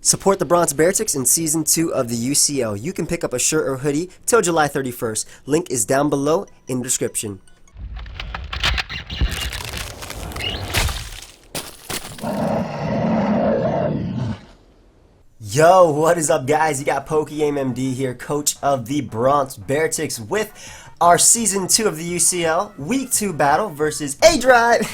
Support the Bronx Beartics in Season 2 of the UCL. You can pick up a shirt or hoodie till July 31st. Link is down below in the description. Yo, what is up, guys? You got PokeaimMD here, coach of the Bronx Beartics, with our Season 2 of the UCL, Week 2 battle versus aDrive.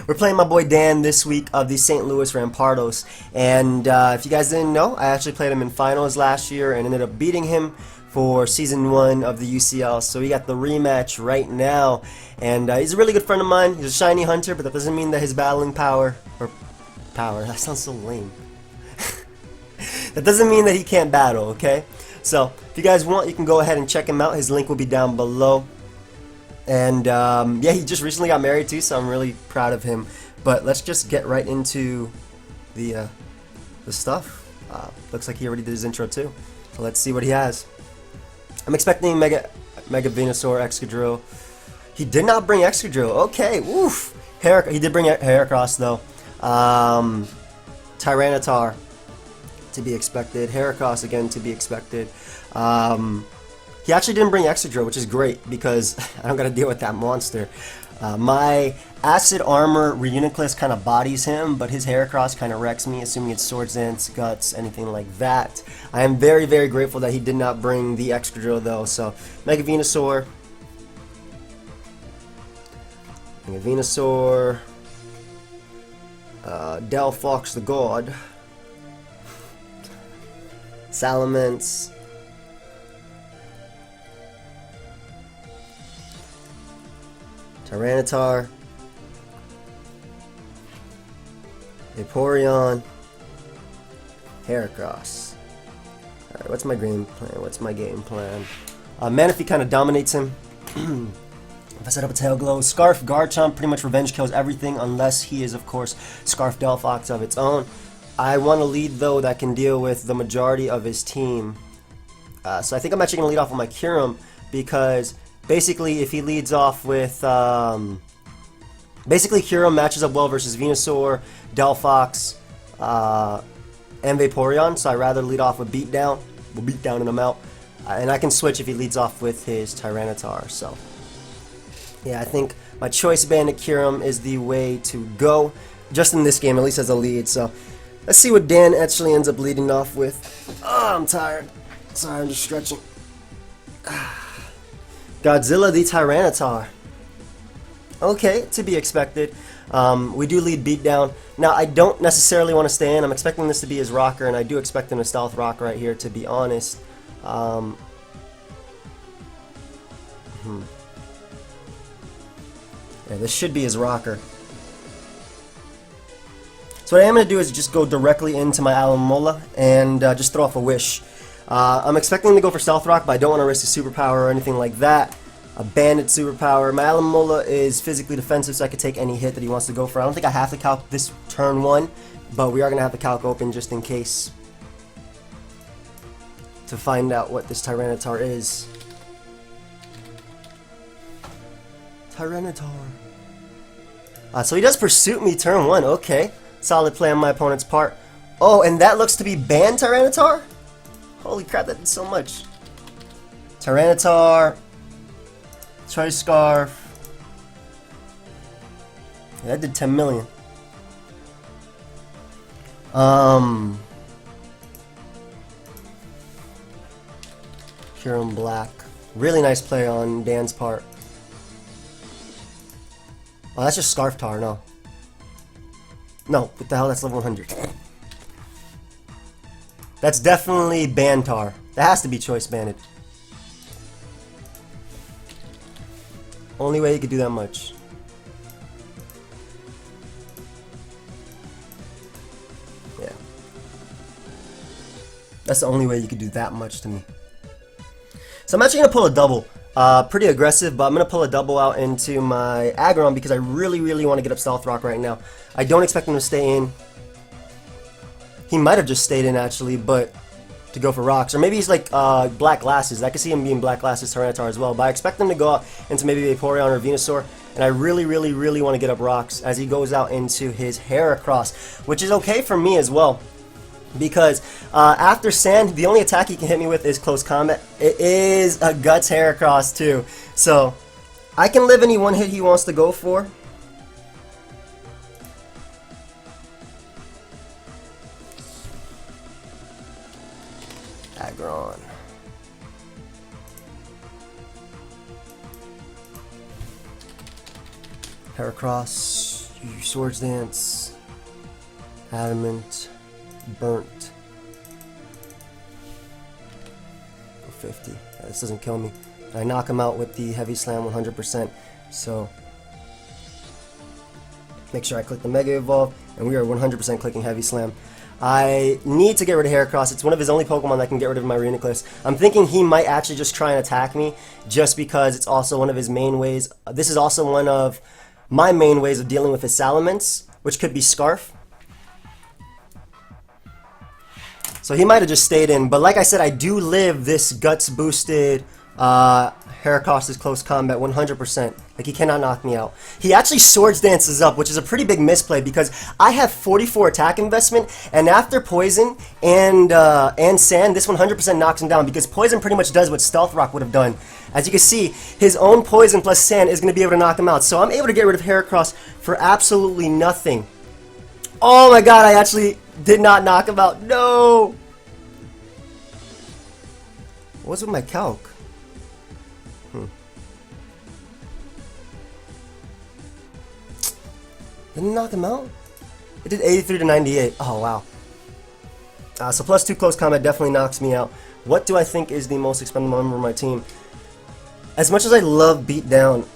We're playing my boy Dan this week of the St. Louis Rampardos, and if you guys didn't know, I actually played him in finals last year and ended up beating him for Season 1 of the UCL, so we got the rematch right now, and he's a really good friend of mine. He's a shiny hunter, but that doesn't mean that his battling power, that sounds so lame. That doesn't mean that he can't battle, okay? So, if you guys want, you can go ahead and check him out. His link will be down below. And, yeah, he just recently got married, too, so I'm really proud of him. But let's just get right into the stuff. Looks like he already did his intro, too. So let's see what he has. I'm expecting Mega Venusaur, Excadrill. He did not bring Excadrill. Okay, woof. He did bring Heracross, though. Tyranitar, to be expected. Heracross again, to be expected. He actually didn't bring Excadrill, which is great because I don't gotta deal with that monster. My Acid Armor Reuniclus kind of bodies him, but his Heracross kind of wrecks me, assuming it's Swords Dance, Guts, anything like that. I am very, very grateful that he did not bring the Excadrill though. So Mega Venusaur, Delphox the God, Salamence, Tyranitar, Vaporeon, Heracross. Alright, what's my game plan? Manaphy kind of dominates him. If I set up a Tail Glow, Scarf Garchomp pretty much revenge kills everything unless he is, of course, Scarf Delphox of its own. I want a lead, though, that can deal with the majority of his team. So I think I'm actually going to lead off with my Kyurem because basically if he leads off with... basically Kyurem matches up well versus Venusaur, Delphox, and Vaporeon, so I'd rather lead off with Beatdown. We'll beat down in him out. And I can switch if he leads off with his Tyranitar, so... yeah, I think my Choice Banded Kyurem is the way to go, just in this game, at least as a lead, so... let's see what Dan actually ends up leading off with. Oh, I'm tired. Sorry, I'm just stretching. Godzilla the Tyranitar. Okay, to be expected. We do lead Beatdown. Now, I don't necessarily want to stay in. I'm expecting this to be his rocker, and I do expect him to Stealth Rock right here, to be honest. Yeah, this should be his rocker. So what I am going to do is just go directly into my Alomola and just throw off a Wish. I'm expecting to go for Stealth Rock, but I don't want to risk a superpower or anything like that. A Bandit superpower. My Alomola is physically defensive, so I could take any hit that he wants to go for. I don't think I have to calc this turn 1, but we are going to have the calc open just in case to find out what this Tyranitar is. Tyranitar. So he does Pursuit me turn 1, okay. Solid play on my opponent's part. Oh, and that looks to be banned Tyranitar? Holy crap, that did so much. Tyranitar. Choice Scarf. Yeah, that did 10 million. Kyurem Black. Really nice play on Dan's part. Oh, that's just Scarf Tar, no. No, what the hell, that's level 100. That's definitely Bantar. That has to be Choice Banded. Only way you could do that much. Yeah. That's the only way you could do that much to me. So I'm actually going to pull a double. Pretty aggressive, but I'm going to pull a double out into my Aggron because I really, really want to get up Stealth Rock right now. I don't expect him to stay in. He might have just stayed in, actually, but to go for rocks. Or maybe he's like Black Glasses. I could see him being Black Glasses Tyranitar as well. But I expect him to go out into maybe Vaporeon or Venusaur. And I really, really, really want to get up rocks as he goes out into his Heracross, which is okay for me as well. because after Sand, the only attack he can hit me with is close combat. It is a Guts Heracross too, so I can live any one hit he wants to go for. Aggron. Heracross, Swords Dance, Adamant, Burnt. Go 50. This doesn't kill me. I knock him out with the Heavy Slam 100%. So make sure I click the Mega Evolve, and we are 100% clicking Heavy Slam. I need to get rid of Heracross. It's one of his only Pokemon that can get rid of my Reuniclus. I'm thinking he might actually just try and attack me, just because it's also one of his main ways. This is also one of my main ways of dealing with his Salamence, which could be Scarf. So he might have just stayed in, but like I said, I do live this Guts boosted Heracross's close combat 100%. Like, he cannot knock me out. He actually Swords Dances up, which is a pretty big misplay because I have 44 attack investment, and after Poison and Sand, this 100% knocks him down because Poison pretty much does what Stealth Rock would have done. As you can see, his own Poison plus Sand is going to be able to knock him out. So I'm able to get rid of Heracross for absolutely nothing. Oh my god, I actually did not knock him out. No! What's with my calc? Didn't it knock him out? It did 83 to 98. Oh, wow. So plus 2 close combat definitely knocks me out. What do I think is the most expendable member of my team? As much as I love Beatdown,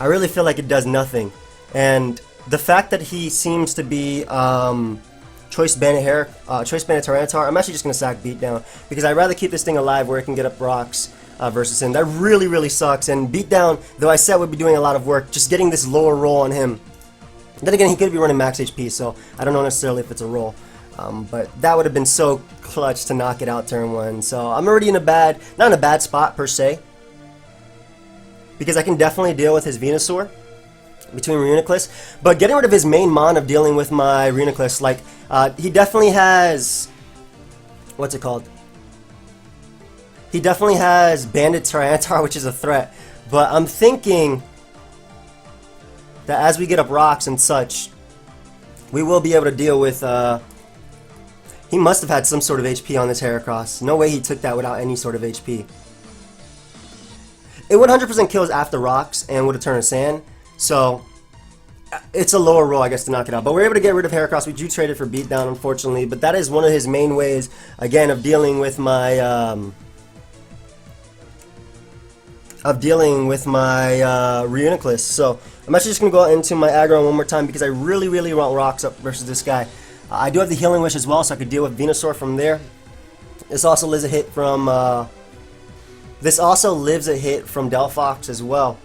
I really feel like it does nothing. And the fact that he seems to be Choice Banded Tyranitar, I'm actually just going to sack Beatdown because I'd rather keep this thing alive where it can get up rocks versus him. That really, really sucks. And Beatdown, though I said would be doing a lot of work, just getting this lower roll on him. Then again, he could be running max HP, so I don't know necessarily if it's a roll. But that would have been so clutch to knock it out turn 1. So I'm already in a bad, not in a bad spot per se, because I can definitely deal with his Venusaur between Reuniclus, but getting rid of his main mon of dealing with my Reuniclus, like, he definitely has, what's it called? He definitely has Banded Tyranitar, which is a threat, but I'm thinking that as we get up rocks and such, we will be able to deal with, he must have had some sort of HP on this Heracross. No way he took that without any sort of HP. It 100% kills after rocks and would have turned to sand, so it's a lower roll, I guess, to knock it out. But we're able to get rid of Heracross. We do trade it for Beatdown, unfortunately, but that is one of his main ways, again, of dealing with my Reuniclus. So I'm actually just going to go into my aggro one more time because I really, really want rocks up versus this guy. I do have the Healing Wish as well, so I could deal with Venusaur from there. This also lives a hit from Delphox as well.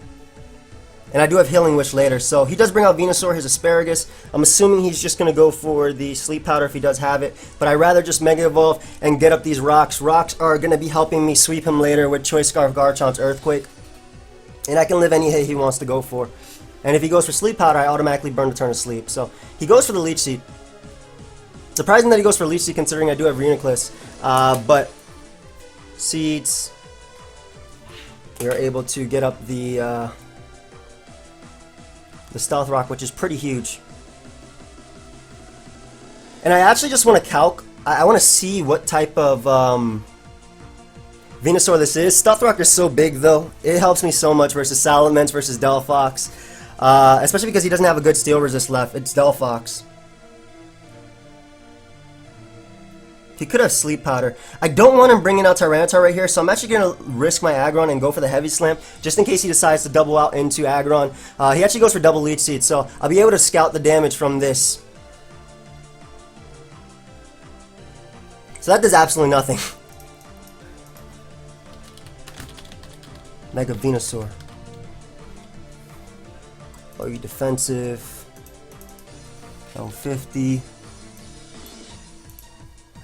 And I do have Healing Wish later, so he does bring out Venusaur, his Asparagus. I'm assuming he's just going to go for the Sleep Powder if he does have it, but I'd rather just Mega Evolve and get up these rocks. Rocks are going to be helping me sweep him later with Choice Scarf, Garchomp's Earthquake. And I can live any hit he wants to go for. And if he goes for Sleep Powder, I automatically burn the turn to sleep. So he goes for the Leech Seed. Surprising that he goes for Leech Seed considering I do have Reuniclus. But Seeds, we are able to get up the Stealth Rock, which is pretty huge. And I actually just want to calc. I want to see what type of Venusaur this is. Stealth Rock is so big, though. It helps me so much versus Salamence versus Delphox. Especially because he doesn't have a good Steel Resist left. It's Delphox. He could have Sleep Powder. I don't want him bringing out Tyranitar right here, so I'm actually going to risk my Aggron and go for the Heavy Slam, just in case he decides to double out into Aggron. He actually goes for double Leech Seed, so I'll be able to scout the damage from this. So that does absolutely nothing. Mega Venusaur. Oh, you defensive. Down 50.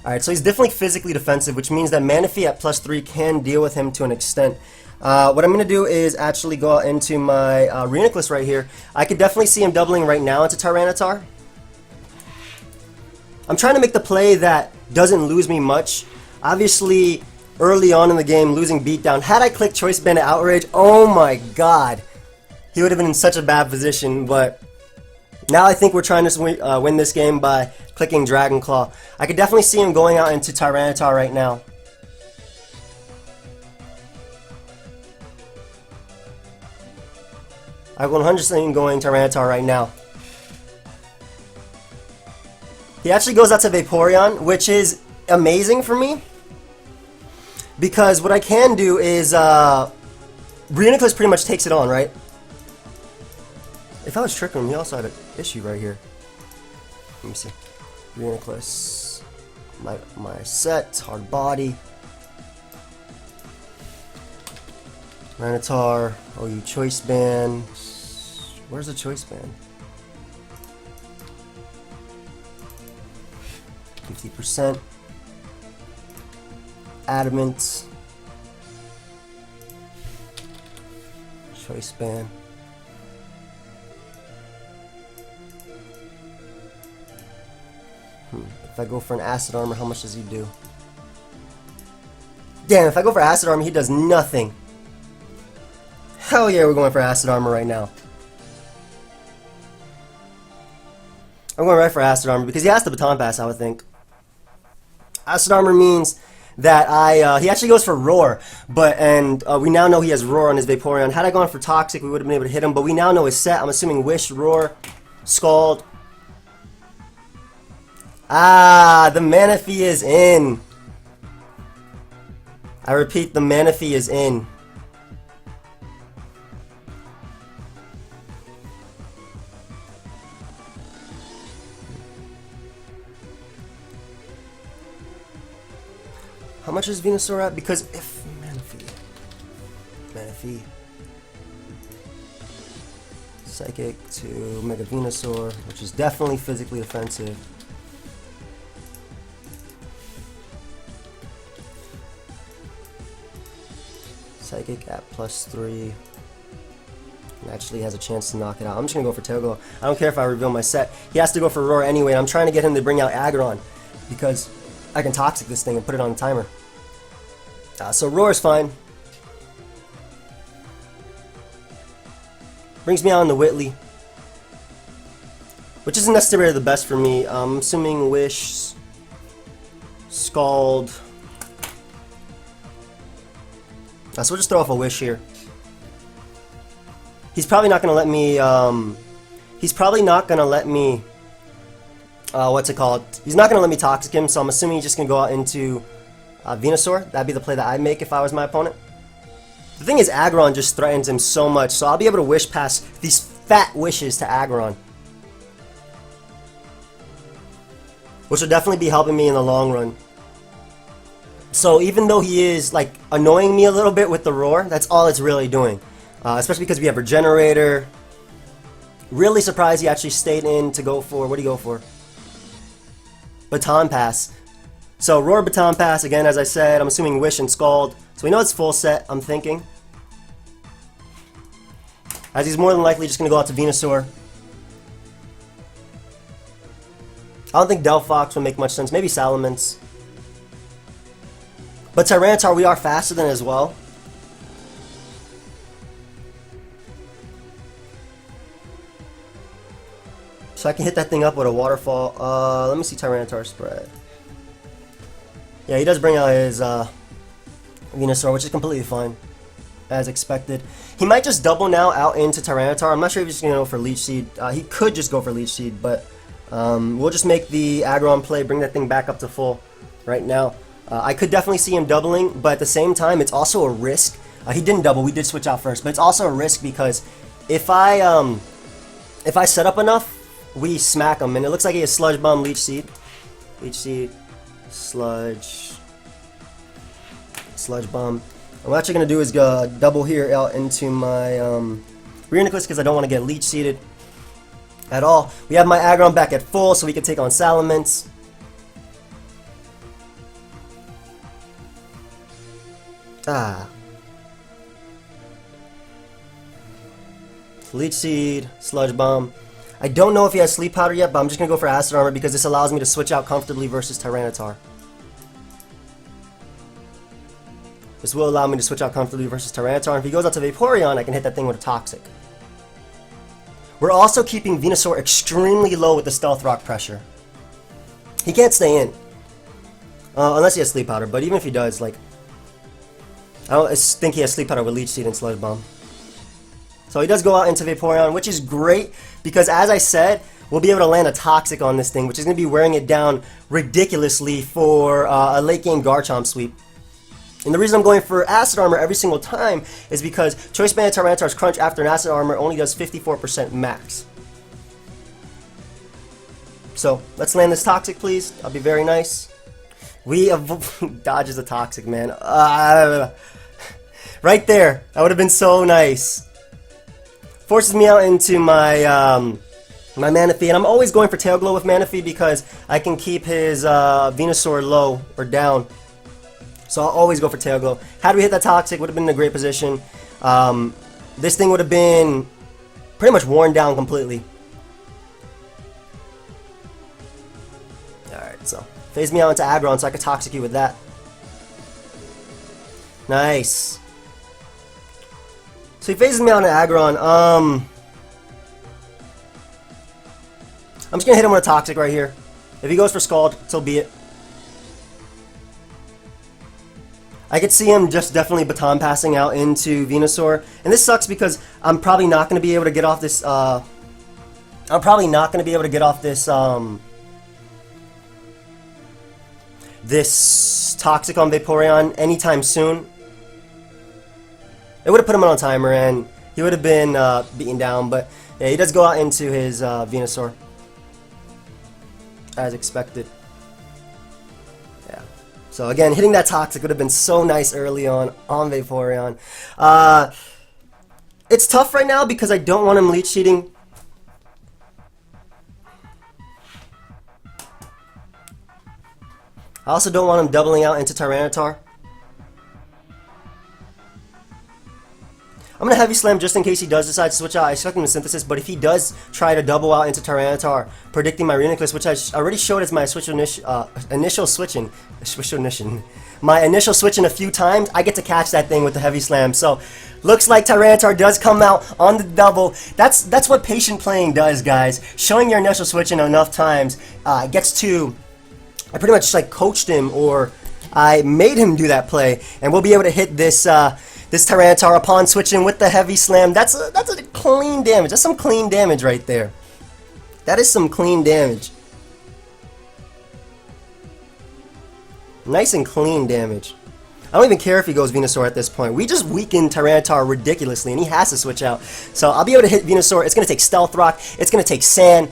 Alright, so he's definitely physically defensive, which means that Manaphy at +3 can deal with him to an extent. What I'm going to do is actually go out into my Reuniclus right here. I could definitely see him doubling right now into Tyranitar. I'm trying to make the play that doesn't lose me much. Obviously, early on in the game, losing beatdown. Had I clicked Choice Band at Outrage, oh my god. He would have been in such a bad position, but now I think we're trying to win this game by clicking Dragon Claw. I could definitely see him going out into Tyranitar right now. I 100% going Tyranitar right now. He actually goes out to Vaporeon, which is amazing for me. Because what I can do is, Reuniclus pretty much takes it on, right? If I was tricking him, he also had an issue right here. Let me see. Reuniclus. My set, hard body. Rattata, OU Choice Band. Where's the Choice Band? 50%. Adamant. Choice Band. If I go for an Acid Armor, how much does he do? Damn, if I go for Acid Armor, he does nothing. Hell yeah, we're going for Acid Armor right now. I'm going right for Acid Armor because he has the Baton Pass, I would think. Acid Armor means that he actually goes for Roar, but we now know he has Roar on his Vaporeon. Had I gone for Toxic, we would have been able to hit him, but we now know his set. I'm assuming Wish, Roar, Scald. Ah, the Manaphy is in. I repeat, the Manaphy is in. How much is Venusaur at? Because if Manaphy, Psychic to Mega Venusaur, which is definitely physically offensive. Psychic at +3. And actually has a chance to knock it out. I'm just gonna go for Tail Glow. I don't care if I reveal my set. He has to go for Roar anyway, and I'm trying to get him to bring out Aggron because I can Toxic this thing and put it on a timer. So Roar is fine. Brings me out on the Whitley, which isn't necessarily the best for me. I'm assuming Wish, Scald. So we'll just throw off a Wish here. He's probably not gonna let me. He's probably not gonna let me. What's it called? He's not gonna let me Toxic him, so I'm assuming he's just gonna go out into Venusaur. That'd be the play that I'd make if I was my opponent. The thing is, Aggron just threatens him so much, so I'll be able to Wish past these fat wishes to Aggron, which will definitely be helping me in the long run. So even though he is like annoying me a little bit with the Roar, that's all it's really doing. Especially because we have Regenerator. Really surprised he actually stayed in to go for, what do you go for? Baton Pass. So Roar, Baton Pass, again as I said, I'm assuming Wish and Scald. So we know it's full set, I'm thinking. As he's more than likely just going to go out to Venusaur. I don't think Delphox would make much sense, maybe Salamence. But Tyranitar, we are faster than as well. So I can hit that thing up with a Waterfall. Let me see Tyranitar spread. Yeah, he does bring out his Venusaur, which is completely fine, as expected. He might just double now out into Tyranitar. I'm not sure if he's going to go for Leech Seed. He could just go for Leech Seed, but we'll just make the Aggron play, bring that thing back up to full right now. I could definitely see him doubling, but at the same time, it's also a risk. He didn't double, we did switch out first, but it's also a risk because if I set up enough, we smack him, and it looks like he has Sludge Bomb, Leech Seed, Sludge Bomb. What I'm actually gonna do is go double here out into my Reuniclus because I don't want to get Leech Seeded at all. We have my Aggron back at full, so we can take on Salamence. Leech Seed, Sludge Bomb. I don't know if he has Sleep Powder yet, but I'm just going to go for Acid Armor because this allows me to switch out comfortably versus Tyranitar. This will allow me to switch out comfortably versus Tyranitar. And if he goes out to Vaporeon, I can hit that thing with a Toxic. We're also keeping Venusaur extremely low with the Stealth Rock pressure. He can't stay in. Unless he has Sleep Powder, but even if he does, like... I don't think he has Sleep Powder with Leech Seed and Sludge Bomb. So he does go out into Vaporeon, which is great, because as I said, we'll be able to land a Toxic on this thing, which is going to be wearing it down ridiculously for a late game Garchomp sweep. And the reason I'm going for Acid Armor every single time is because Choice Band Tyranitar's Crunch after an Acid Armor only does 54% max. So, let's land this Toxic, please. That'll be very nice. We dodges a Toxic, man. Right there. That would have been so nice. Forces me out into my my Manaphy, and I'm always going for Tail Glow with Manaphy because I can keep his Venusaur low or down. So I'll always go for Tail Glow. Had we hit that Toxic, would have been in a great position. This thing would have been pretty much worn down completely. Alright, so phase me out into Aggron so I can Toxic you with that. Nice. So he phases me out into Aggron. I'm just going to hit him with a Toxic right here. If he goes for Scald, so be it. I could see him just definitely baton passing out into Venusaur. And this sucks because I'm probably not going to be able to get off this, this Toxic on Vaporeon anytime soon. It would have put him on a timer and he would have been beaten down, but yeah, he does go out into his Venusaur. As expected. Yeah. So again, hitting that Toxic would have been so nice early on Vaporeon. It's tough right now because I don't want him Leech Seeding. I also don't want him doubling out into Tyranitar. I'm going to Heavy Slam just in case he does decide to switch out. I expect him to Synthesis, but if he does try to double out into Tyranitar, predicting my Reuniclus, which I already showed as my initial switching a few times, I get to catch that thing with the Heavy Slam. So, looks like Tyranitar does come out on the double. That's what patient playing does, guys. Showing your initial switching enough times gets to... I pretty much like coached him, or I made him do that play, and we'll be able to hit this this Tyranitar upon switching with the Heavy Slam. That's a clean damage. That's some clean damage right there. That is some clean damage. Nice and clean damage. I don't even care if he goes Venusaur at this point. We just weakened Tyranitar ridiculously, and he has to switch out. So I'll be able to hit Venusaur. It's going to take Stealth Rock. It's going to take Sand.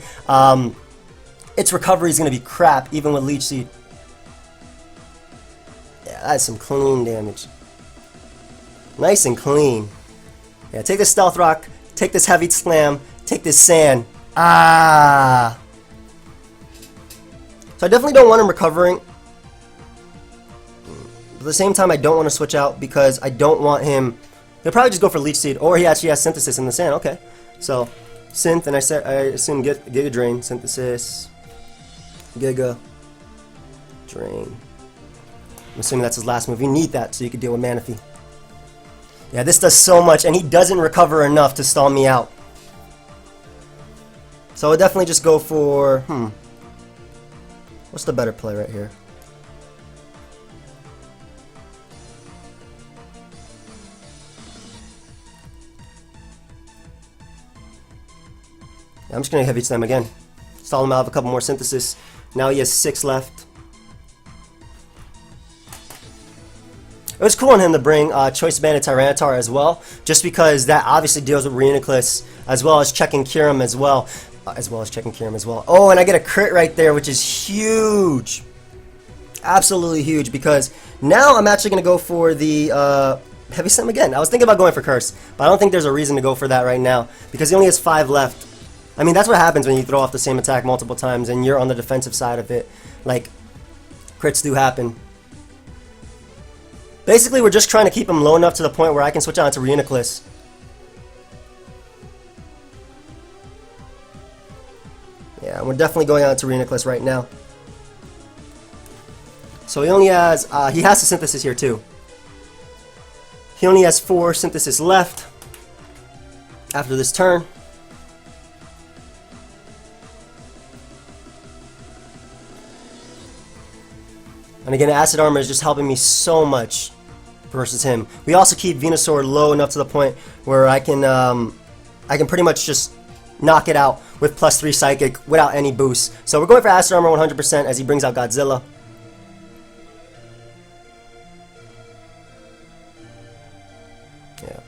Its recovery is going to be crap, even with Leech Seed. Yeah, that's some clean damage. Nice and clean. Yeah, take this Stealth Rock, take this Heavy Slam, take this Sand. Ah! So I definitely don't want him recovering. But at the same time, I don't want to switch out because I don't want him... He'll probably just go for Leech Seed, or he actually has Synthesis in the Sand. Okay. So, Synth, and I assume Giga Drain, Synthesis, Giga Drain. I'm assuming that's his last move. You need that so you can deal with Manaphy. Yeah, this does so much, and he doesn't recover enough to stall me out. So I'll definitely just go for... What's the better play right here? Yeah, I'm just going to Heavy Slam again. Stall him out of a couple more Synthesis. Now he has 6 left. It was cool on him to bring Choice Banded Tyranitar as well, just because that obviously deals with Reuniclus, as well as checking Kyurem as well. Oh, and I get a crit right there, which is huge. Absolutely huge, because now I'm actually going to go for the Heavy Slam again. I was thinking about going for Curse, but I don't think there's a reason to go for that right now, because he only has 5 left. I mean, that's what happens when you throw off the same attack multiple times and you're on the defensive side of it. Like, crits do happen. Basically, we're just trying to keep him low enough to the point where I can switch on to Reuniclus. Yeah, we're definitely going on to Reuniclus right now. So he only has, he has the synthesis here too. He only has 4 synthesis left after this turn. And again, Acid Armor is just helping me so much versus him. We also keep Venusaur low enough to the point where I can pretty much just knock it out with +3 Psychic without any boost. So we're going for Acid Armor 100% as he brings out Godzilla. Yeah.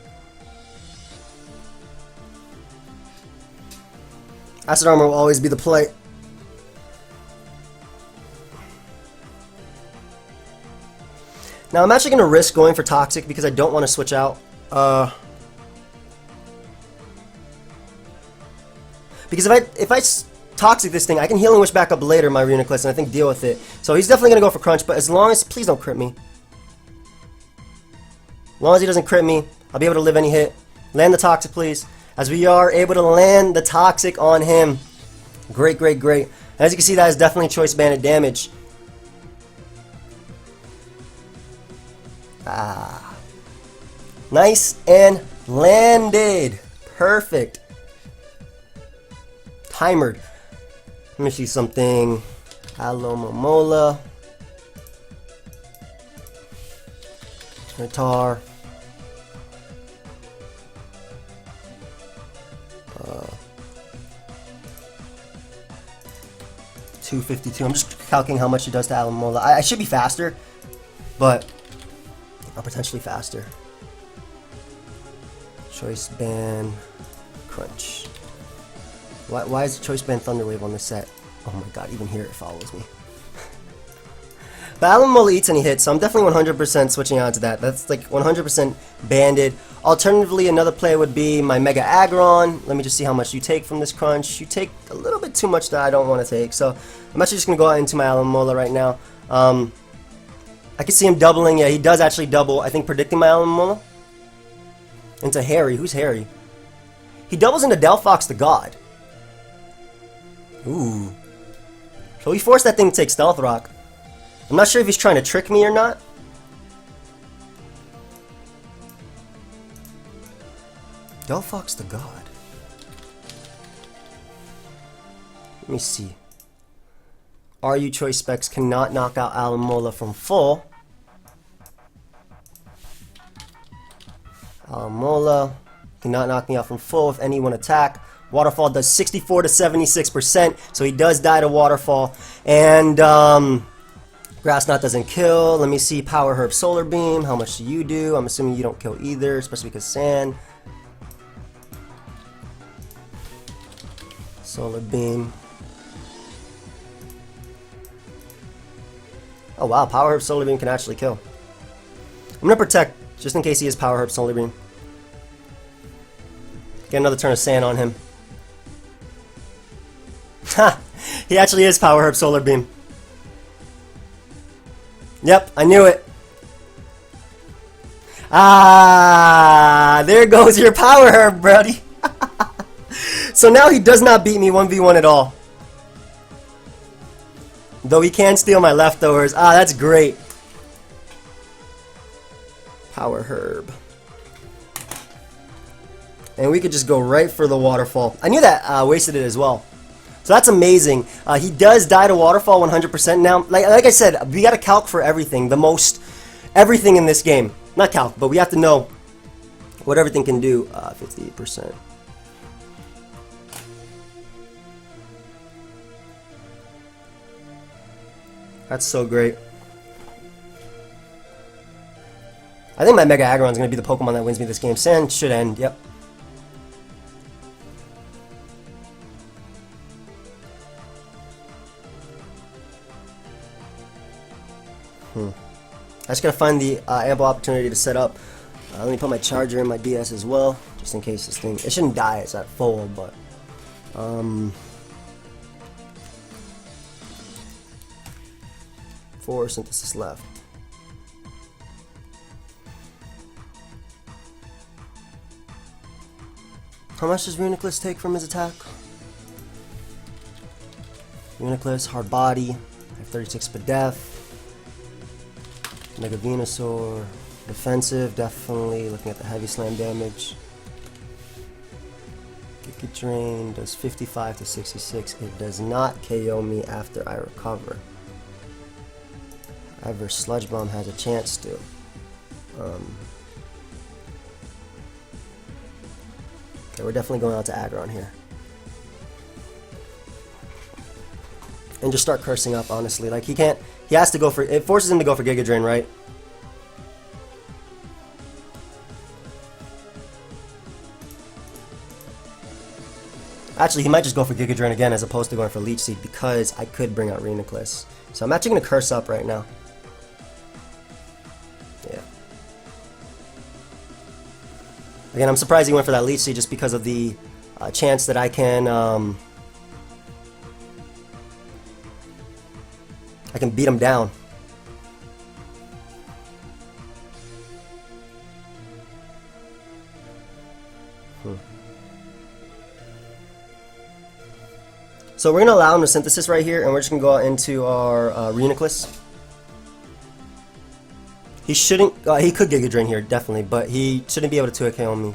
Acid Armor will always be the play. Now I'm actually going to risk going for Toxic because I don't want to switch out. Because if I Toxic this thing, I can Healing Wish back up later my Reuniclus and I think deal with it. So he's definitely going to go for Crunch, but as long as, please don't crit me. As long as he doesn't crit me, I'll be able to live any hit. Land the Toxic, please. As we are able to land the Toxic on him. Great, great, great. As you can see, that is definitely Choice Banded damage. Ah. Nice and landed. Perfect. Timered. Let me see something. Alomomola. Guitar. 252. I'm just calculating how much it does to Alomomola. I should be faster, but I'm potentially faster. Choice Band Crunch. Why is the Choice Band Thunder Wave on this set? Oh my god, even here it follows me. But Alomomola eats any hits, so I'm definitely 100% switching on to that. That's like 100% banded. Alternatively, another play would be my Mega Aggron. Let me just see how much you take from this crunch. You take a little bit too much that I don't want to take, so I'm actually just going to go out into my Alomomola right now. I can see him doubling. Yeah, he does actually double. I think predicting my Alomomola into Harry. Who's Harry? He doubles into Delphox the God. Ooh. So he forced that thing to take Stealth Rock. I'm not sure if he's trying to trick me or not. Delphox the God. Let me see. RU Choice Specs cannot knock out Alomomola from full. Alomomola cannot knock me out from full if any one attack. Waterfall does 64 to 76%, so he does die to Waterfall. And Grass Knot doesn't kill. Let me see. Power Herb Solar Beam. How much do you do? I'm assuming you don't kill either, especially because Sand. Solar Beam. Oh wow, Power Herb Solar Beam can actually kill. I'm gonna protect just in case he is Power Herb Solar Beam. Get another turn of Sand on him. Ha! He actually is Power Herb Solar Beam. Yep, I knew it. Ah, there goes your Power Herb, buddy. So now he does not beat me 1v1 at all. Though he can steal my leftovers. Ah, that's great. Power Herb. And we could just go right for the Waterfall. I knew that wasted it as well. So that's amazing. He does die to Waterfall 100%. Now, like I said, we got to calc for everything. Everything in this game. Not calc, but we have to know what everything can do. 58%. That's so great. I think my Mega Aggron is going to be the Pokemon that wins me this game. Sand should end, yep. I just gotta find the ample opportunity to set up. Let me put my charger in my DS as well, just in case this thing. It shouldn't die. It's at full, but 4 synthesis left. How much does Reuniclus take from his attack? Uniclus, hard body. I have 36 Spadef. Mega Venusaur. Defensive, definitely looking at the heavy slam damage. Giga Drain does 55 to 66. It does not KO me after I recover. However, Sludge Bomb has a chance to. Okay, we're definitely going out to Aggron here. And just start cursing up, honestly. Like, he can't, he has to go for, it forces him to go for Giga Drain, right? Actually, he might just go for Giga Drain again as opposed to going for Leech Seed because I could bring out Reuniclus. So I'm actually going to curse up right now. Yeah. Again, I'm surprised he went for that Leech Seed just because of the chance that I can beat him down. So we're going to allow him to synthesis right here, and we're just going to go out into our Reuniclus. He shouldn't, he could Giga Drain here, definitely, but he shouldn't be able to 2-hit KO me.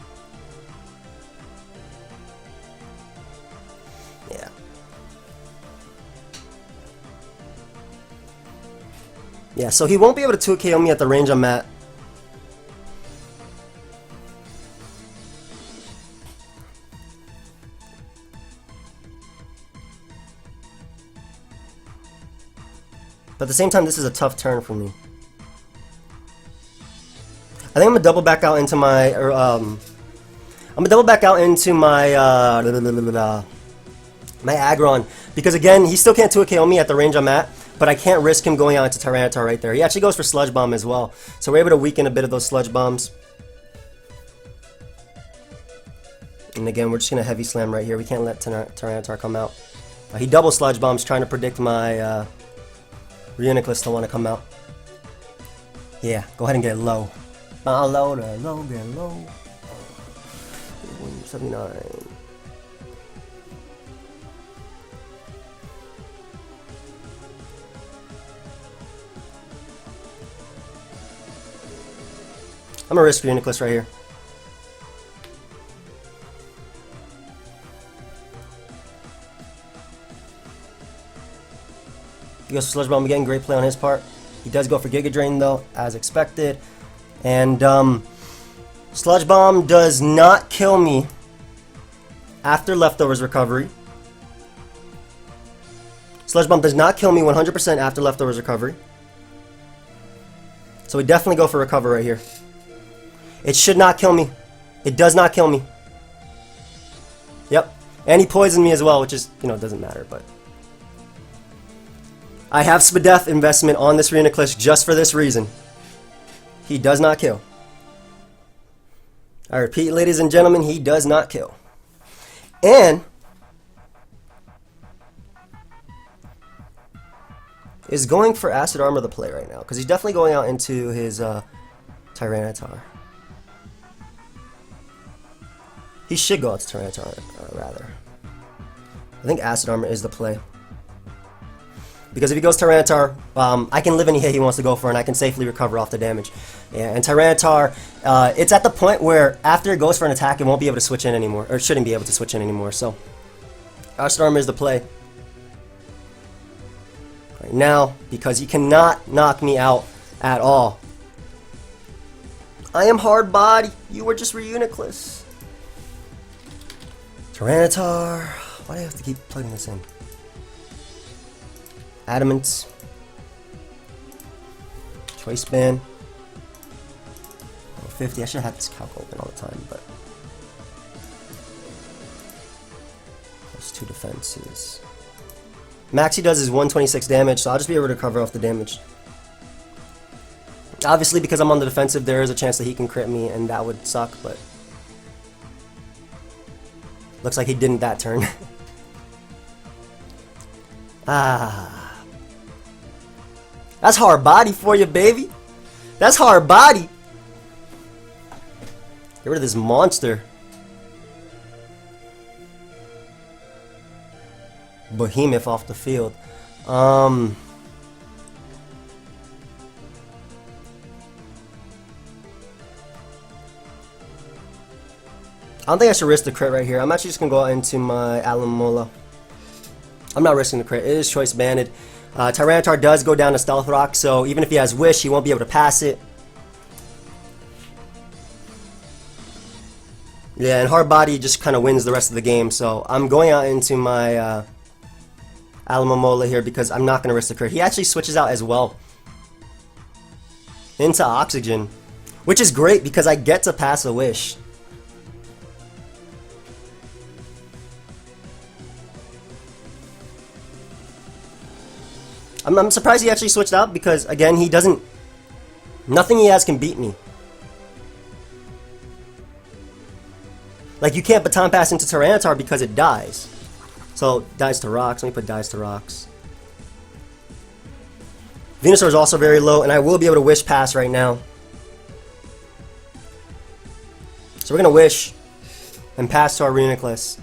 Yeah. Yeah, so he won't be able to 2-hit KO me at the range I'm at. But at the same time, this is a tough turn for me. I think I'm gonna double back out into my, my Aggron, because again, he still can't 2-hit KO me at the range I'm at, but I can't risk him going out into Tyranitar right there. He actually goes for Sludge Bomb as well, so we're able to weaken a bit of those Sludge Bombs. And again, we're just gonna Heavy Slam right here. We can't let Tyranitar come out. He double Sludge Bombs trying to predict my Reuniclus to want to come out. Yeah, go ahead and get it low. Low, get low. 179. I'm gonna risk Reuniclus right here. He goes for Sludge Bomb again, great play on his part. He does go for Giga Drain though, as expected. And Sludge Bomb does not kill me after Leftovers recovery. Sludge Bomb does not kill me 100% after Leftovers recovery. So we definitely go for recover right here. It should not kill me. It does not kill me. Yep. And he poisoned me as well, which is, you know, doesn't matter, but I have Spadef investment on this Reuniclus just for this reason. He does not kill. I repeat, ladies and gentlemen, he does not kill. And is going for Acid Armor the play right now, because he's definitely going out into his Tyranitar. He should go out to Tyranitar, rather. I think Acid Armor is the play. Because if he goes Tyranitar, I can live any hit he wants to go for, and I can safely recover off the damage. Yeah, and Tyranitar, it's at the point where after it goes for an attack, it won't be able to switch in anymore, or shouldn't be able to switch in anymore. So, Acid Armor is the play right now, because he cannot knock me out at all. I am hard body. You were just Reuniclus. Tyranitar. Why do I have to keep plugging this in? Adamant. Choice Band. 50. I should have had this calc open all the time, but plus 2 defenses. Max he does is 126 damage, so I'll just be able to cover off the damage. Obviously, because I'm on the defensive, there is a chance that he can crit me, and that would suck, but looks like he didn't that turn. That's hard body for you, baby. That's hard body. Get rid of this monster. behemoth off the field. I don't think I should risk the crit right here. I'm actually just going to go out into my Alomomola. I'm not risking the crit. It is choice banded. Tyranitar does go down to Stealth Rock, so even if he has Wish, he won't be able to pass it. Yeah, and Hard Body just kind of wins the rest of the game, so I'm going out into my Alomomola here because I'm not going to risk the crit. He actually switches out as well into Oxygen, which is great because I get to pass a Wish. I'm surprised he actually switched out because, again, he doesn't... Nothing he has can beat me. Like, you can't Baton Pass into Tyranitar because it dies. So, dies to Rocks. Let me put dies to Rocks. Venusaur is also very low, and I will be able to Wish Pass right now. So we're going to Wish and pass to our Reuniclus.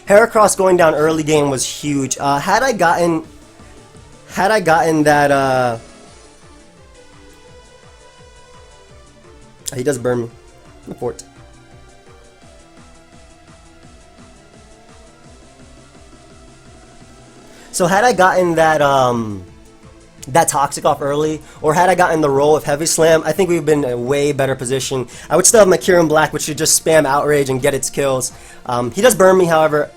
Heracross going down early game was huge. Had I gotten that, he does burn me. The fort. So had I gotten that, that Toxic off early, or had I gotten the roll of Heavy Slam, I think we've been in a way better position. I would still have my Kyurem Black, which should just spam Outrage and get its kills. He does burn me, however.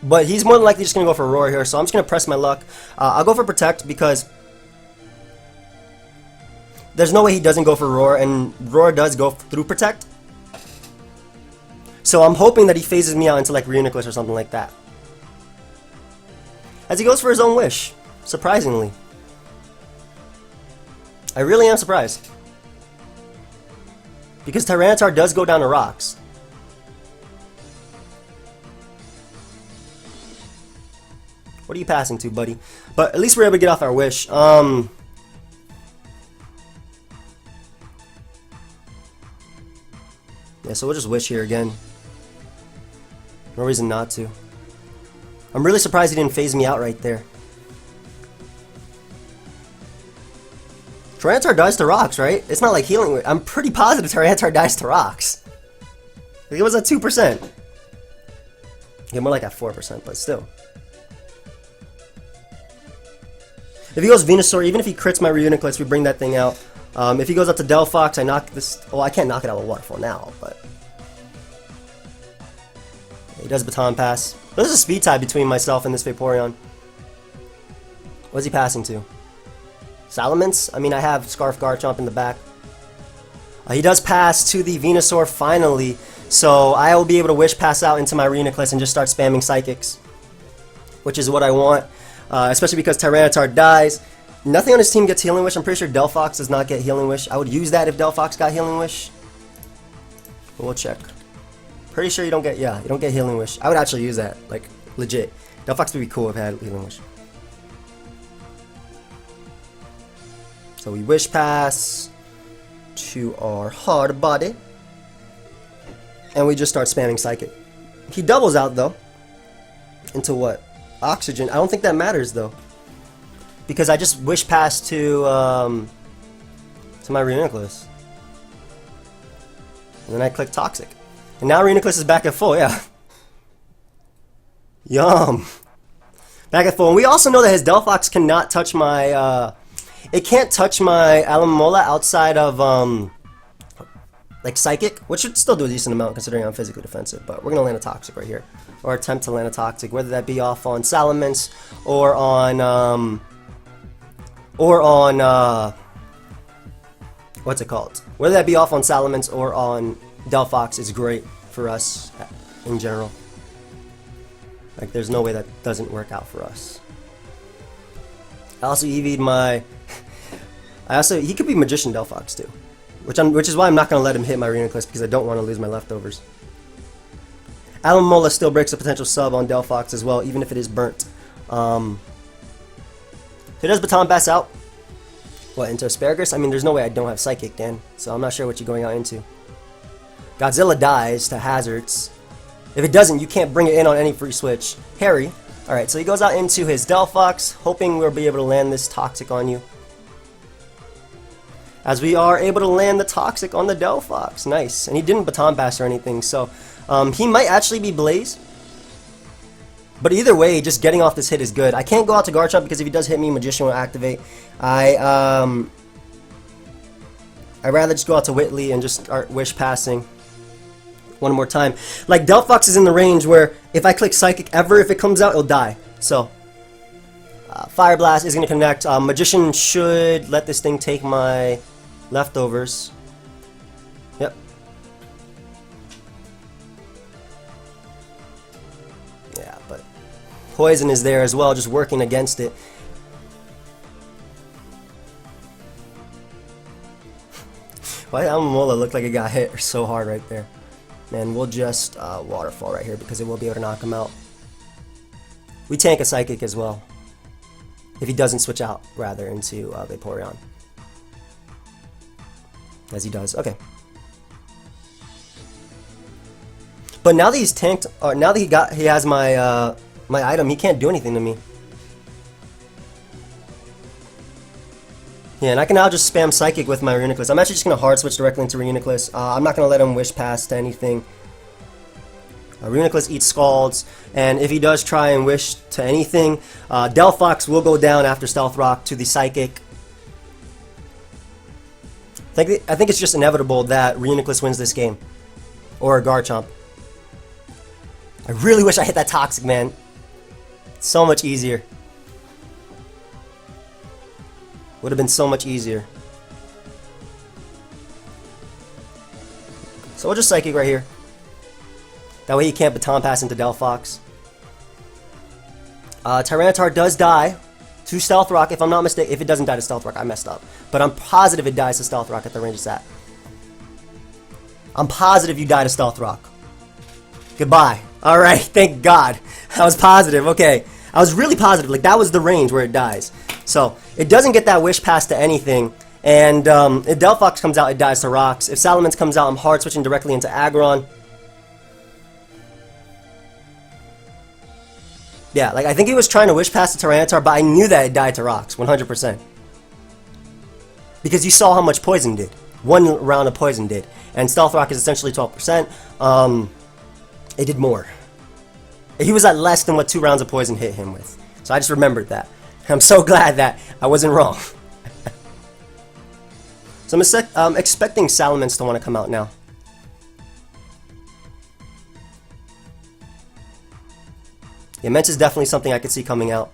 But he's more than likely just going to go for Roar here, so I'm just going to press my luck. I'll go for Protect because there's no way he doesn't go for Roar, and Roar does go through Protect. So I'm hoping that he phases me out into like Reuniclus or something like that. As he goes for his own Wish, surprisingly. I really am surprised. Because Tyranitar does go down to Rocks. What are you passing to, buddy? But at least we're able to get off our Wish. Yeah, so we'll just Wish here again. No reason not to. I'm really surprised he didn't phase me out right there. Tyranitar dies to Rocks, right? It's not like healing. I'm pretty positive Tyranitar dies to Rocks. It was at 2%. Yeah, more like at 4%, but still. If he goes Venusaur, even if he crits my Reuniclus, we bring that thing out. If he goes up to Delphox, I knock this... Oh, I can't knock it out with Waterfall now, but... He does Baton Pass. There's a speed tie between myself and this Vaporeon. What's he passing to? Salamence? I mean, I have Scarf Garchomp in the back. He does pass to the Venusaur finally, so I will be able to Wish Pass out into my Reuniclus and just start spamming Psychics. Which is what I want, especially because Tyranitar dies. Nothing on his team gets Healing Wish. I'm pretty sure Delphox does not get Healing Wish. I would use that if Delphox got Healing Wish. But we'll check. Pretty sure you don't get, yeah, you don't get Healing Wish. I would actually use that, like, legit. Delphox would be cool if it had Healing Wish. So we Wish Pass to our Hard Body. And we just start spamming Psychic. He doubles out, though. Into what? Oxygen. I don't think that matters, though. Because I just Wish Pass to my Reuniclus. And then I click Toxic. And now Reuniclus is back at full, yeah. Yum. Back at full. And we also know that his Delphox cannot touch my, it can't touch my Alomomola outside of, like, Psychic, which should still do a decent amount considering I'm physically defensive. But we're going to land a Toxic right here. Or attempt to land a Toxic, whether that be off on Salamence or on, what's it called? Whether that be off on Salamence or on Delphox is great for us in general. Like, there's no way that doesn't work out for us. I also EV'd my... he could be Magician Delphox too. Which is why I'm not going to let him hit my Reuniclus, because I don't want to lose my leftovers. Alomomola still breaks a potential sub on Delphox as well, even if it is burnt. He does Baton Pass out. What, into Asparagus? I mean, there's no way I don't have Psychic, Dan. So I'm not sure what you're going out into. Godzilla dies to hazards. If it doesn't, you can't bring it in on any free switch. Harry. Alright, so he goes out into his Delphox, hoping we'll be able to land this Toxic on you. As we are able to land the Toxic on the Delphox. Nice. And he didn't Baton Pass or anything, so he might actually be Blaze. But either way, just getting off this hit is good. I can't go out to Garchomp because if he does hit me, Magician will activate. I'd rather just go out to Whitley and just start Wish Passing one more time. Like, Delphox is in the range where if I click Psychic ever, if it comes out, it'll die. So, Fire Blast is going to connect. Magician should let this thing take my leftovers. Yep. Yeah, but Poison is there as well, just working against it. Why did Alomola look like it got hit so hard right there? And we'll just Waterfall right here because it will be able to knock him out. We tank a Psychic as well. If he doesn't switch out, rather, into Vaporeon. As he does. Okay. But now that he's tanked, or now that he has my my item, he can't do anything to me. Yeah, and I can now just spam Psychic with my Reuniclus. I'm actually just going to hard switch directly into Reuniclus. I'm not going to let him Wish Pass to anything. Reuniclus eats Scalds, and if he does try and Wish to anything, Delphox will go down after Stealth Rock to the Psychic. I think it's just inevitable that Reuniclus wins this game. Or Garchomp. I really wish I hit that Toxic, man. It's so much easier. Would have been so much easier. So we'll just Psychic right here. That way he can't Baton Pass into Delphox. Tyranitar does die to Stealth Rock, if I'm not mistaken. If it doesn't die to Stealth Rock, I messed up. But I'm positive it dies to Stealth Rock at the range it's at. I'm positive you die to Stealth Rock. Goodbye. Alright, thank God. I was positive, okay. I was really positive, like that was the range where it dies. So, it doesn't get that Wish Pass to anything. And if Delphox comes out, it dies to Rocks. If Salamence comes out, I'm hard switching directly into Aggron. Yeah, like I think he was trying to Wish Pass the Tyranitar, but I knew that it died to Rocks, 100%. Because you saw how much Poison did. One round of Poison did. And Stealth Rock is essentially 12%. It did more. He was at less than what 2 rounds of Poison hit him with. So I just remembered that. I'm so glad that I wasn't wrong. So I'm expecting Salamence to want to come out now. Yeah, Mence is definitely something I could see coming out.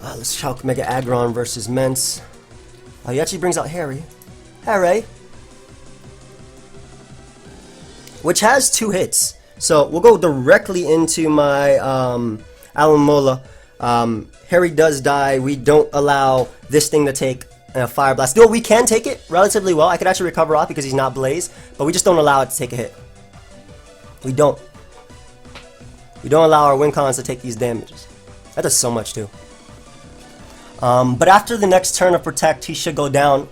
Let's Chalk Mega Aggron versus Mence. Oh, he actually brings out Harry. Harry. Which has 2 hits. So we'll go directly into my Alomola. Harry does die. We don't allow this thing to take a Fire Blast. Though we can take it relatively well. I could actually recover off because he's not Blaze. But we just don't allow it to take a hit. We don't. We don't allow our Wincons to take these damages. That does so much too. But after the next turn of Protect, he should go down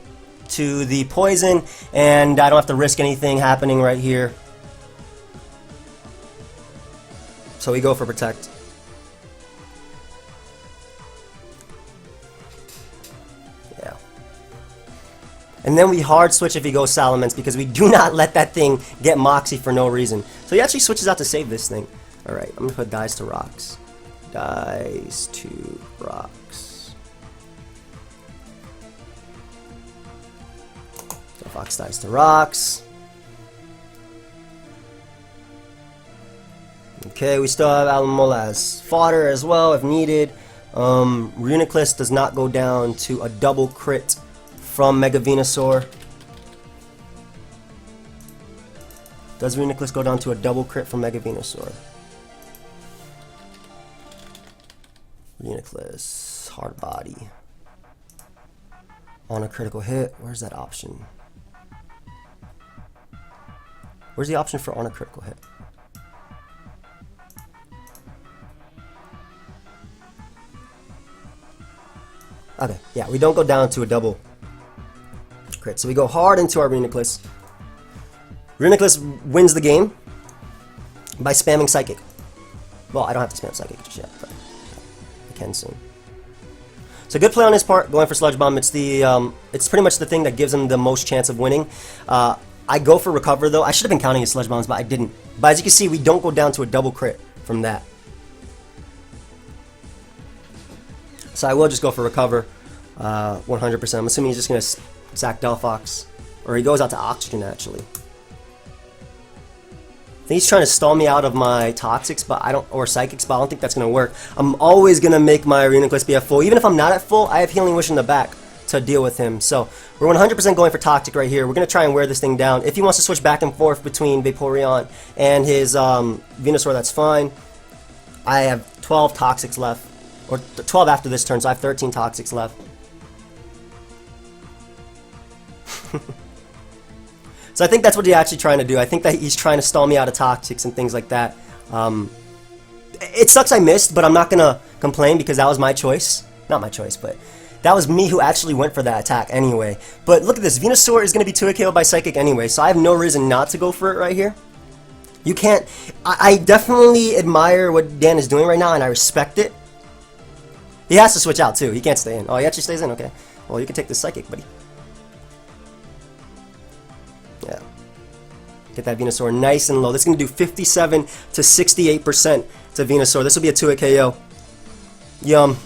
to the Poison. And I don't have to risk anything happening right here. So we go for Protect. Yeah. And then we hard switch if he goes Salamence because we do not let that thing get Moxie for no reason. So he actually switches out to save this thing. Alright, I'm going to put Dies to Rocks. Dies to Rocks. So Fox dies to Rocks. Okay, we still have Alomola as fodder as well if needed. Reuniclus does not go down to a double crit from Mega Venusaur. Does Reuniclus go down to a double crit from Mega Venusaur? Reuniclus, hard body. On a critical hit, where's that option? Where's the option for on a critical hit? Okay, yeah, we don't go down to a double crit. So we go hard into our Reuniclus. Reuniclus wins the game by spamming Psychic. Well, I don't have to spam Psychic just yet, but I can soon. So good play on his part, going for Sludge Bomb. It's pretty much the thing that gives him the most chance of winning. I go for Recover though. I should have been counting his Sludge Bombs, but I didn't. But as you can see, we don't go down to a double crit from that. So I will just go for Recover 100%. I'm assuming he's just going to sack Delphox. Or he goes out to Oxygen, actually. I think he's trying to stall me out of my Toxics, but or Psychics, but I don't think that's going to work. I'm always going to make my Reuniclus be at full. Even if I'm not at full, I have Healing Wish in the back to deal with him. So we're 100% going for Toxic right here. We're going to try and wear this thing down. If he wants to switch back and forth between Vaporeon and his Venusaur, that's fine. I have 12 Toxics left. Or 12 after this turn, so I have 13 Toxics left. So I think that's what he's actually trying to do. I think that he's trying to stall me out of Toxics and things like that. It sucks I missed, but I'm not going to complain because that was my choice. Not my choice, but that was me who actually went for that attack anyway. But look at this. Venusaur is going to be 2-hit KO by Psychic anyway, so I have no reason not to go for it right here. You can't... I definitely admire what Dan is doing right now, and I respect it. He has to switch out too. He can't stay in. Oh, he actually stays in? Okay. Well, you can take the Psychic, buddy. Yeah. Get that Venusaur nice and low. This is going to do 57 to 68% to Venusaur. This will be a 2-hit KO. Yum.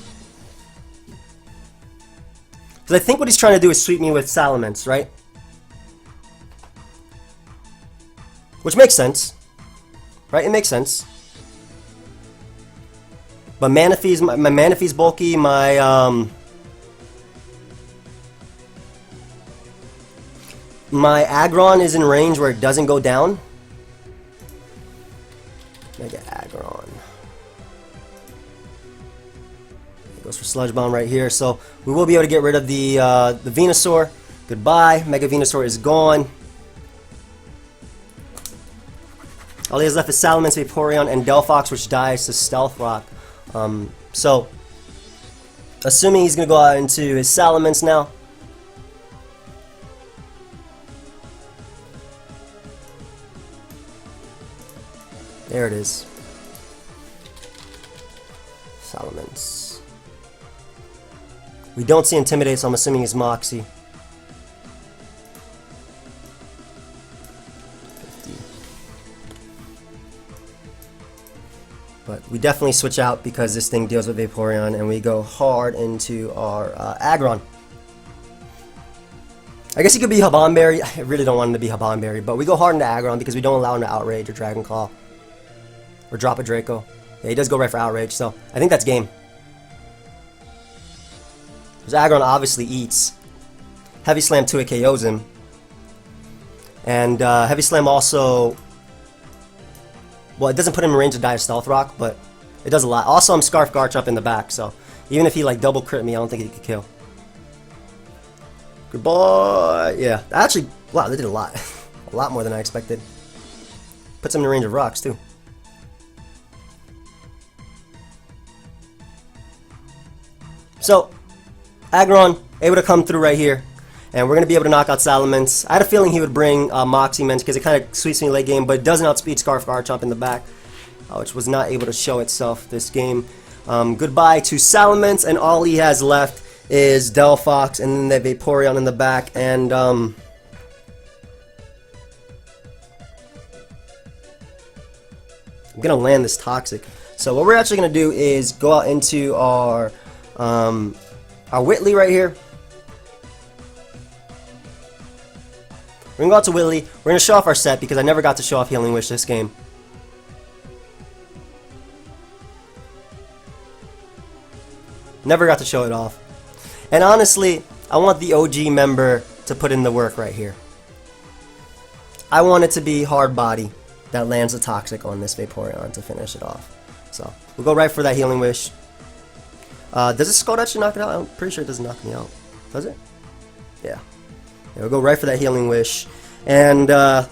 Because I think what he's trying to do is sweep me with Salamence, right? Which makes sense. Right? It makes sense. But Manaphy's, my Manaphy's bulky, my Aggron is in range where it doesn't go down. Mega Aggron. It goes for Sludge Bomb right here, so we will be able to get rid of the Venusaur. Goodbye, Mega Venusaur is gone. All he has left is Salamence, Vaporeon, and Delphox, which dies to Stealth Rock. So, assuming he's going to go out into his Salamence now. There it is. Salamence. We don't see Intimidate, so I'm assuming he's Moxie. 50. But we definitely switch out because this thing deals with Vaporeon, and we go hard into our Aggron. I guess he could be Habanberry. I really don't want him to be Habanberry, but we go hard into Aggron because we don't allow him to Outrage or Dragon Claw. Or drop a Draco. Yeah, he does go right for Outrage, so I think that's game. Because Aggron obviously eats. Heavy Slam 2-hit KOs him. And Heavy Slam also... Well, it doesn't put him in range to die of Stealth Rock, but it does a lot. Also, I'm Scarf Garchomp in the back, so even if he like double crit me, I don't think he could kill. Goodbye! Yeah, actually, wow, they did a lot. A lot more than I expected. Puts him in range of rocks, too. So, Aggron, able to come through right here. And we're going to be able to knock out Salamence. I had a feeling he would bring Moxie Mence because it kind of sweeps me late game, but it doesn't outspeed Scarf Garchomp in the back, which was not able to show itself this game. Goodbye to Salamence, and all he has left is Delphox and then the Vaporeon in the back. And I'm going to land this Toxic. So what we're actually going to do is go out into our Whitley right here. We're going to go out to Whitley. We're going to show off our set because I never got to show off Healing Wish this game. Never got to show it off. And honestly, I want the OG member to put in the work right here. I want it to be Hard Body that lands a Toxic on this Vaporeon to finish it off. So, we'll go right for that Healing Wish. Does this Scald actually knock it out? I'm pretty sure it doesn't knock me out. Does it? Yeah. We'll go right for that Healing Wish. And, the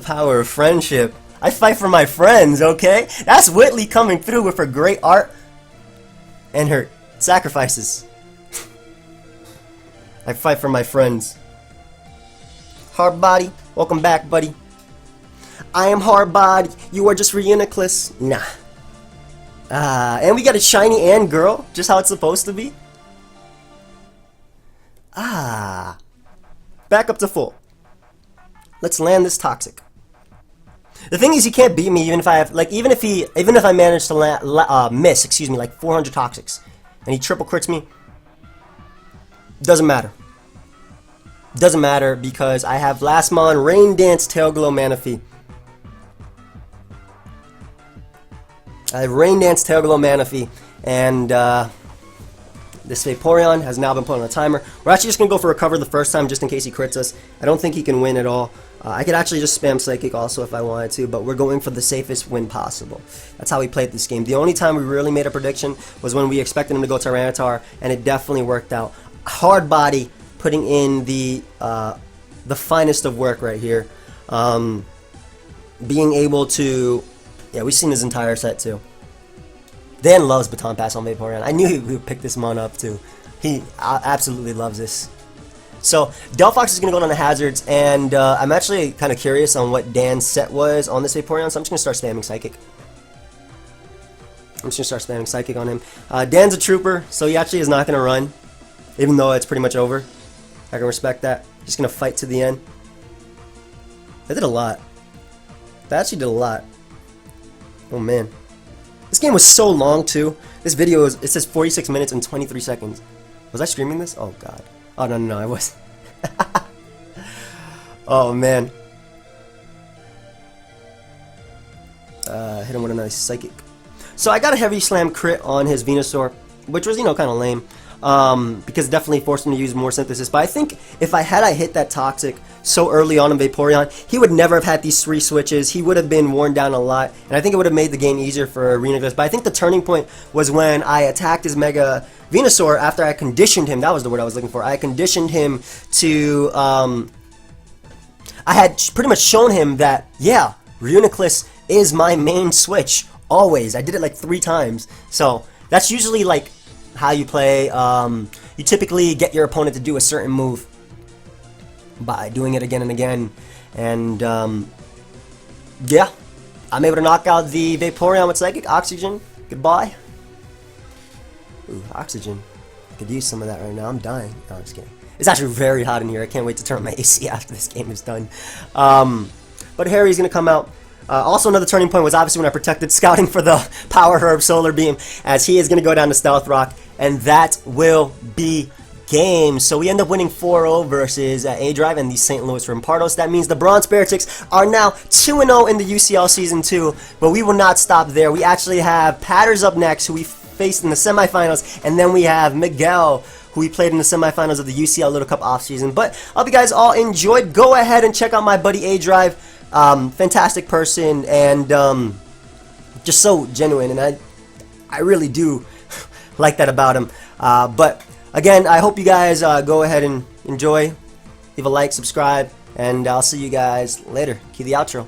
power of friendship. I fight for my friends, okay? That's Whitley coming through with her great art and her Sacrifices. I fight for my friends. Hard body, welcome back, buddy. I am hard body. You are just Reuniclus. Nah. And we got a shiny and girl, just how it's supposed to be. Back up to full. Let's land this toxic. The thing is, he can't beat me even if I have, like, even if I manage to miss, excuse me, like 400 toxics, and he triple crits me. Doesn't matter. Doesn't matter because I have Last Mon, Rain Dance, Tail Glow, Manaphy. I have Rain Dance, Tail Glow, Manaphy, and this Vaporeon has now been put on a timer. We're actually just going to go for Recover the first time just in case he crits us. I don't think he can win at all. I could actually just spam Psychic also if I wanted to, but we're going for the safest win possible. That's how we played this game. The only time we really made a prediction was when we expected him to go Tyranitar, and it definitely worked out. Hard body, putting in the finest of work right here. Being able to... Yeah, we've seen his entire set too. Dan loves Baton Pass on Vaporeon. I knew he would pick this mon up too. He absolutely loves this. So, Delphox is going to go on the hazards, and I'm actually kind of curious on what Dan's set was on this Vaporeon, so I'm just going to start spamming Psychic. I'm just going to start spamming Psychic on him. Dan's a trooper, so he actually is not going to run, even though it's pretty much over. I can respect that. Just going to fight to the end. That did a lot. That actually did a lot. Oh man. This game was so long too. This video is, it says 46 minutes and 23 seconds. Was I streaming this? Oh god. Oh no, I wasn't. Oh man. Hit him with a nice Psychic. So I got a Heavy Slam crit on his Venusaur, which was, you know, kind of lame. Because it definitely forced him to use more Synthesis. But I think if I hit that Toxic so early on in Vaporeon, he would never have had these 3 switches. He would have been worn down a lot, and I think it would have made the game easier for Reuniclus. But I think the turning point was when I attacked his Mega Venusaur after I conditioned him. That was the word I was looking for. I conditioned him to... I had pretty much shown him that, yeah, Reuniclus is my main switch, always. I did it like 3 times. So, that's usually like how you play. You typically get your opponent to do a certain move by doing it again and again, and yeah, I'm able to knock out the Vaporeon with Psychic. Oxygen, goodbye. Ooh, Oxygen. I could use some of that right now. I'm dying. No, I'm just kidding. It's actually very hot in here. I can't wait to turn on my AC after this game is done. But Harry's gonna come out. Also, another turning point was obviously when I protected Scouting for the Power Herb Solar Beam, as he is going to go down to Stealth Rock, and that will be game. So we end up winning 4-0 versus aDrive and the St. Louis Rampardos. That means the Bronx Beartics are now 2-0 in the UCL Season 2, but we will not stop there. We actually have Patters up next, who we faced in the semifinals, and then we have Miguel, who we played in the semifinals of the UCL Little Cup offseason. But I hope you guys all enjoyed. Go ahead and check out my buddy aDrive. Fantastic person, and just so genuine, and I really do like that about him. But again, I hope you guys go ahead and enjoy. Leave a like, subscribe, and I'll see you guys later. Cue the outro.